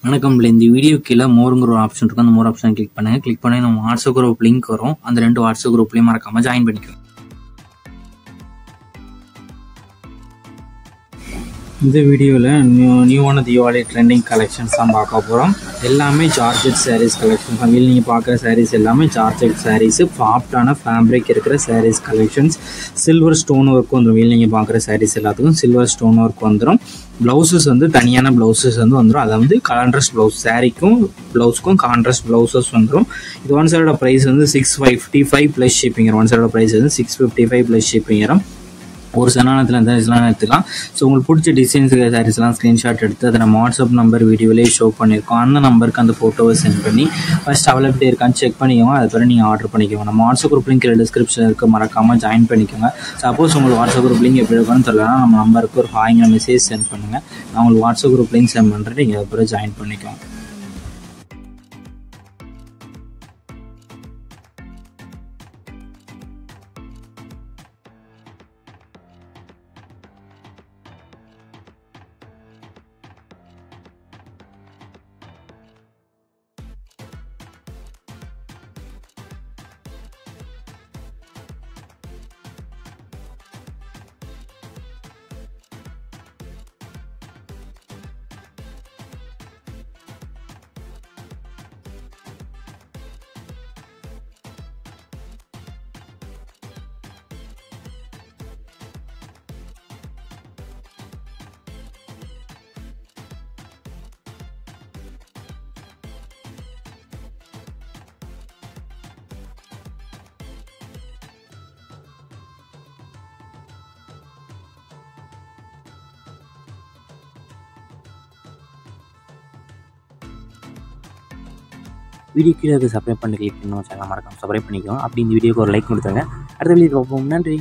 வணக்கம். இந்த வீடியோ கீழே மோருங்கிற ஒரு ஆப்ஷன் இருக்கும். அந்த மோர் ஆப்ஷன் கிளிக் பண்ணுங்க. கிளிக் பண்ணி நம்ம வாட்ஸ்அப் குரூப் லிங்க் வரும். அந்த 2 வாட்ஸ்அப் குரூப்லையும் மறக்காம ஜாயின் பண்ணிக்கோங்க. இந்த வீடியோவில் நியூவான தீபாவளி ட்ரெண்டிங் கலெக்ஷன்ஸ் தான் பார்க்க போகிறோம். எல்லாமே ஜார்ஜெட் சாரீஸ் கலெக்ஷன்ஸ் தான். நீங்கள் பார்க்குற சாரீஸ் எல்லாமே ஜார்ஜெட் சாரீஸு, சாஃப்டான ஃபேப்ரிக் இருக்கிற saris collections. Silver stone work வந்துடும். நீங்கள் பார்க்குற சாரீஸ் எல்லாத்துக்கும் சில்வர் ஸ்டோன் ஒர்க் வந்துடும். ப்ளவுசஸ் தனியான ப்ளவுசஸ் வந்துடும். அதை கான்ட்ராஸ்ட் ப்ளவுஸ், சாரீக்கும் ப்ளவுஸுக்கும் கான்ட்ராஸ்ட் ப்ளவுசஸ் வந்துடும். இது ஒன் சைடோட ப்ரைஸ் 655 ப்ளஸ் ஷிப்பிங். ஒன் சைடோட ப்ரைஸ் 655 ப்ளஸ் ஷிப்பிங். ஒரு சனானத்தில் சாரீஸ்லாம் எடுத்துக்கலாம். ஸோ உங்களுக்கு பிடிச்ச டிசைன்ஸுக்கு சாரீஸ்லாம் ஸ்க்ரீன்ஷாட் எடுத்து அதை நம்ம வாட்ஸ்அப் நம்பர் வீடியோலேயே ஷோ பண்ணியிருக்கோம். அந்த நம்பருக்கு அந்த ஃபோட்டோவை சென்ட் பண்ணி ஃபஸ்ட் அவைலபிலிட்டி இருக்கான்னு செக் பண்ணிக்கோங்க. அது பிறகு நீங்கள் ஆர்டர் பண்ணிக்கோங்க. நம்ம வாட்ஸ்அப் குரூப் லிங்க் டிஸ்கிரிப்ஷன் இருக்குது, மறக்காமல் ஜாயின் பண்ணிக்கோங்க. சப்போஸ் உங்களுக்கு வாட்ஸ்அப் குரூப் லிங்க் எப்படி இருக்குன்னு தெரியலனா நம்ம நம்பருக்கு ஒரு ஹாய்ங்கிற மெசேஜ் சென்ட் பண்ணுங்கள். நான் உங்களுக்கு வாட்ஸ்அப் குரூப் லிங்க் சென்ட் பண்ணுறேன். நீங்கள் அது பிறகு ஜாயின் பண்ணிக்கோங்க. வீடியோ கீழே சப்ஸ்கிரைப் பண்ணி கிளிக் பண்ணி சேனல் மறக்காம சப்ஸ்கிரைப் பண்ணிக்கோங்க. அப்படி இந்த வீடியோக்கு ஒரு லைக் கொடுத்துருங்க. அடுத்த வீடியோ பார்ப்போம். நன்றி.